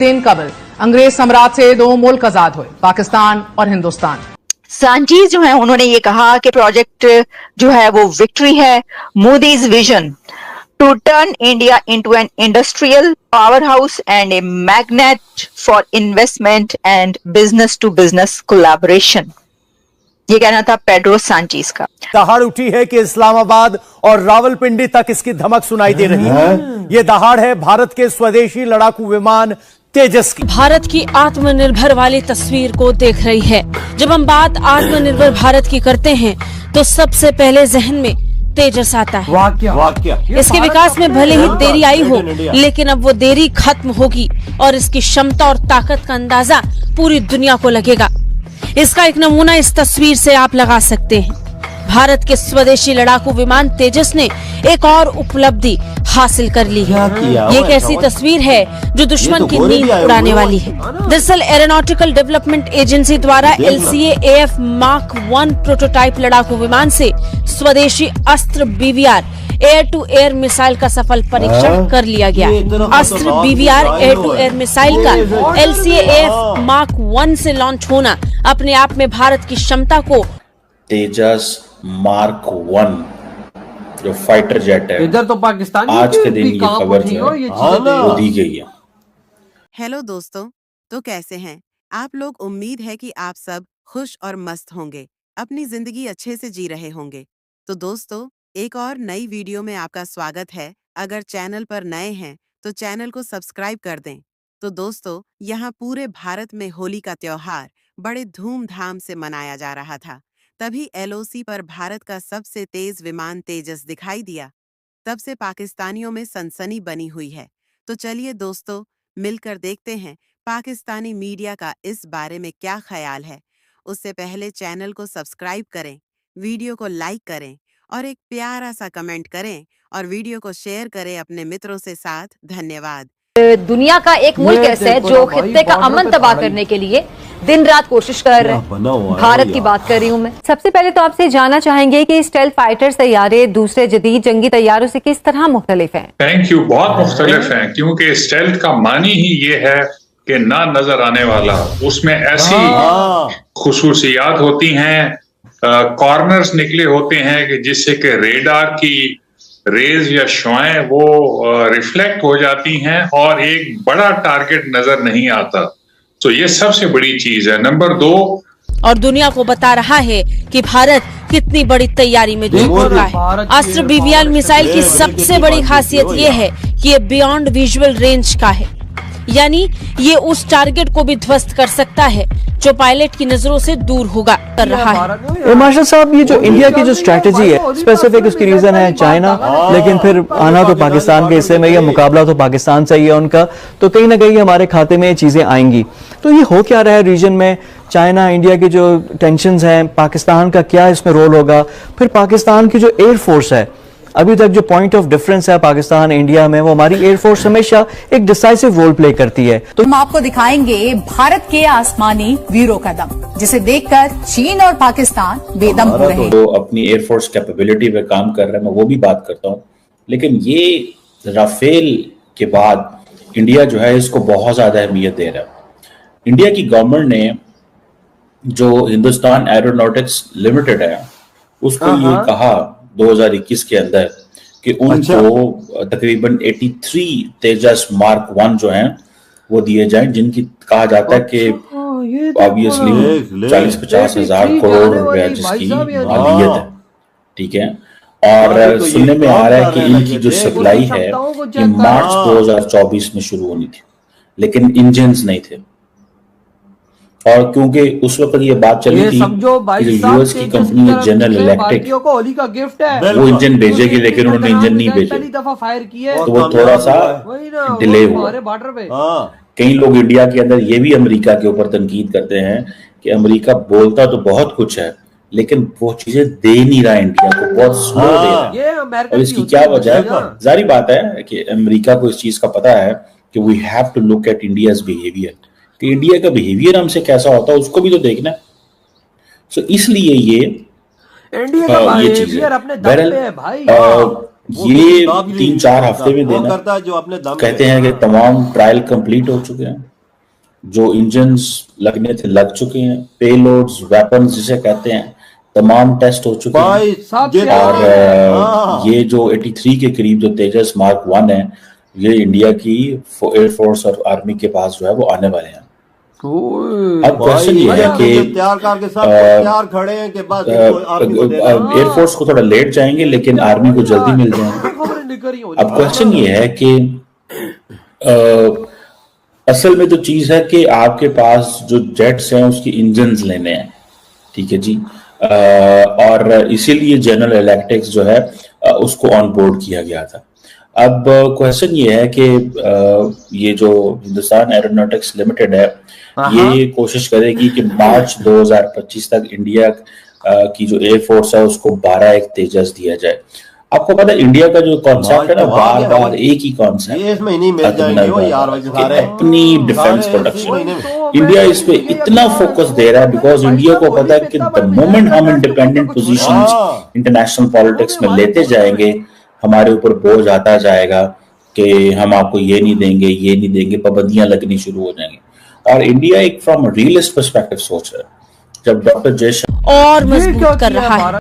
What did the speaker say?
दिन कबल अंग्रेज सम्राट से दो मुल्क आजाद हुए, पाकिस्तान और हिंदुस्तान। सांचीज जो है उन्होंने ये कहा कि प्रोजेक्ट जो है वो विक्ट्री है, Modi's vision to turn India into an industrial power house and a magnet for investment and business to business collaboration. ये कहना था पेड्रो सांचीज का। दहाड़ उठी है कि इस्लामाबाद और रावलपिंडी तक इसकी धमक सुनाई दे रही है। ये दहाड़ है भारत के स्वदेशी लड़ाकू विमान तेजस की। भारत की आत्मनिर्भर वाली तस्वीर को देख रही है। जब हम बात आत्मनिर्भर भारत की करते हैं तो सबसे पहले जहन में तेजस आता है। वाक्य इसके विकास में भले ही देरी आई हो, लेकिन अब वो देरी खत्म होगी और इसकी क्षमता और ताकत का अंदाजा पूरी दुनिया को लगेगा। इसका एक नमूना इस तस्वीर से आप लगा सकते हैं। भारत के स्वदेशी लड़ाकू विमान तेजस ने एक और उपलब्धि हासिल कर ली है। ये एक ऐसी तस्वीर है जो दुश्मन की नींद उड़ाने वाली है। दरअसल एरोनॉटिकल डेवलपमेंट एजेंसी द्वारा LCA-AF मार्क 1 प्रोटोटाइप लड़ाकू विमान से स्वदेशी Astra BVR air to air missile का सफल परीक्षण कर लिया गया। Astra BVR air to air missile का LCA-AF मार्क 1 से लॉन्च होना अपने आप में भारत की क्षमता को तेजस मार्क 1 जो फाइटर जेट है, इधर तो पाकिस्तानी आज के दिन ये खबर जो है वो दी गई है। हेलो दोस्तों, तो कैसे हैं आप लोग? उम्मीद है कि आप सब खुश और मस्त होंगे, अपनी जिंदगी अच्छे से जी रहे होंगे। तो दोस्तों, एक और नई वीडियो में आपका स्वागत है। अगर चैनल पर नए हैं तो चैनल को सब्सक्राइब कर दें। तो दोस्तों, यहाँ पूरे भारत में होली का त्योहार बड़े धूमधाम से मनाया जा रहा था। तभी LOC पर भारत का सबसे तेज विमान तेजस दिखाई दिया। तब से पाकिस्तानियों में सनसनी बनी हुई है। तो चलिए दोस्तों, मिलकर देखते हैं पाकिस्तानी मीडिया का इस बारे में क्या ख्याल है। उससे पहले चैनल को सब्सक्राइब करें, वीडियो को लाइक करें और एक प्यारा सा कमेंट करें और वीडियो को शेयर करें अपने मित्रों से साथ। धन्यवाद। दुनिया का एक मुल्क ऐसा है जो खित्ते का अमन तबाह करने के लिए दिन रात कोशिश कर रहे हैं। भारत की बात कर रही हूँ मैं। सबसे पहले तो आपसे जानना चाहेंगे कि स्टेल्थ फाइटर तैयारे दूसरे जदीद जंगी तैयारों से किस तरह मुख्तलिफ हैं? Thank you. बहुत मुख्तलिफ हैं, क्योंकि स्टेल्थ का मानी ही ये है कि ना नजर आने वाला। उसमें ऐसी खुसूसियात होती हैं, कॉर्नर्स निकले होते हैं कि जिससे कि रेडार की रेज या शुआएं वो रिफ्लेक्ट हो जाती हैं और एक बड़ा टारगेट नजर नहीं आता। तो ये सबसे बड़ी चीज है। नंबर 2, और दुनिया को बता रहा है कि भारत कितनी बड़ी तैयारी में जुट चुका है। अस्त्र BVR मिसाइल की सबसे बड़ी खासियत ये है कि ये बियॉन्ड विजुअल रेंज का है, यानी ये उस टारगेट को भी ध्वस्त कर सकता है जो पायलट की नजरों से दूर होगा कर रहा है। मार्शल साहब, ये जो इंडिया की जो स्ट्रेटजी है, स्पेसिफिक उसकी रीजन है चाइना, लेकिन फिर आना तो पाकिस्तान के हिस्से में, या मुकाबला तो पाकिस्तान से ही है उनका, तो कहीं ना कहीं हमारे खाते में ये चीजें आएंगी। तो ये हो क्या रहा है रीजन में? चाइना इंडिया की जो टेंशंस हैं, पाकिस्तान का क्या इसमें रोल होगा? फिर पाकिस्तान की जो एयरफोर्स है, अभी तक जो पॉइंट ऑफ डिफरेंस है पाकिस्तान इंडिया में, वो हमारी एयरफोर्स हमेशा एक डिसाइसिव रोल प्ले करती है। तो हम आपको दिखाएंगे भारत के आसमानी वीरों का दम, जिसे देखकर चीन और पाकिस्तान बेदम हो रहे हैं। तो अपनी एयरफोर्स कैपेबिलिटी पे काम कर रहे हैं, मैं वो भी बात करता हूँ। लेकिन ये राफेल के बाद इंडिया जो है इसको बहुत ज्यादा अहमियत दे रहा है। इंडिया की गवर्नमेंट ने जो हिंदुस्तान एरोनॉटिक्स लिमिटेड है उसको ये कहा 2021 के अंदर कि उनको तकरीबन 83 तेजस मार्क 1 जो हैं वो दिए जाएं, जिनकी कहा जाता है कि ऑब्वियसली 40-50 हजार करोड़ रुपया जिसकी मालियत है। ठीक है, और सुनने में आ रहा है कि इनकी जो सप्लाई है ये मार्च 2024 में शुरू होनी थी, लेकिन इंजन्स नहीं थे। और क्योंकि उस वक्त ये बात चली थी कि यूएस की कंपनी है जनरल इलेक्ट्रिक, वो इंजन भेजेगी, लेकिन उन्होंने इंजन नहीं भेजे, तो वो थोड़ा सा डिले हुआ। कई लोग इंडिया के अंदर ये भी अमेरिका के ऊपर तनकीद करते हैं कि अमेरिका बोलता तो बहुत कुछ है, लेकिन वो चीजें दे नहीं रहा इंडिया को, बहुत स्लो दे रहा है। और इसकी क्या वजह है? जारी बात है कि अमेरिका को इस चीज का पता है कि we have to look at India's behaviour, कि इंडिया का बिहेवियर हमसे कैसा होता है उसको भी तो देखना। सो इसलिए ये चीज ये 3-4 हफ्ते में देना कहते हैं कि तमाम ट्रायल कंप्लीट हो चुके हैं। जो इंजन्स लगने थे लग चुके हैं, पेलोड्स, वेपन्स जिसे कहते हैं, तमाम टेस्ट हो चुके हैं। और ये जो 83 के करीब जो तेजस मार्क 1 है, ये इंडिया की एयरफोर्स और आर्मी के पास जो है वो आने वाले हैं। अब क्वेश्चन ये है कि एयरफोर्स को थोड़ा लेट जाएंगे लेकिन आर्मी को जल्दी मिल जाएंगे। अब क्वेश्चन ये है कि असल में तो चीज है कि आपके पास जो जेट्स हैं उसकी इंजन्स लेने हैं, ठीक है जी। और इसीलिए जनरल इलेक्ट्रिक्स जो है उसको ऑन बोर्ड किया गया था। अब क्वेश्चन ये है कि ये जो हिंदुस्तान एरोनॉटिक्स लिमिटेड है, ये कोशिश करेगी कि मार्च 2025 तक इंडिया की जो एयरफोर्स है उसको 12 एक तेजस दिया जाए। आपको पता है इंडिया का जो कॉन्सेप्ट है ना, बार बार एक ही कॉन्सेप्ट, अपनी डिफेंस प्रोडक्शन। इंडिया इस पे इतना फोकस दे रहा है बिकॉज इंडिया को पता है कि द मोमेंट हम इंडिपेंडेंट पोजीशंस इंटरनेशनल पॉलिटिक्स में लेते जाएंगे, हमारे ऊपर बोझ आता जाएगा कि हम आपको ये नहीं देंगे, पाबंदियां लगनी शुरू हो जाएंगी। और इंडिया एक फ्रॉम रियलिस्ट पर्सपेक्टिव सोच रहा है। जब डॉक्टर जयशंकर और मजबूत कर रहा है।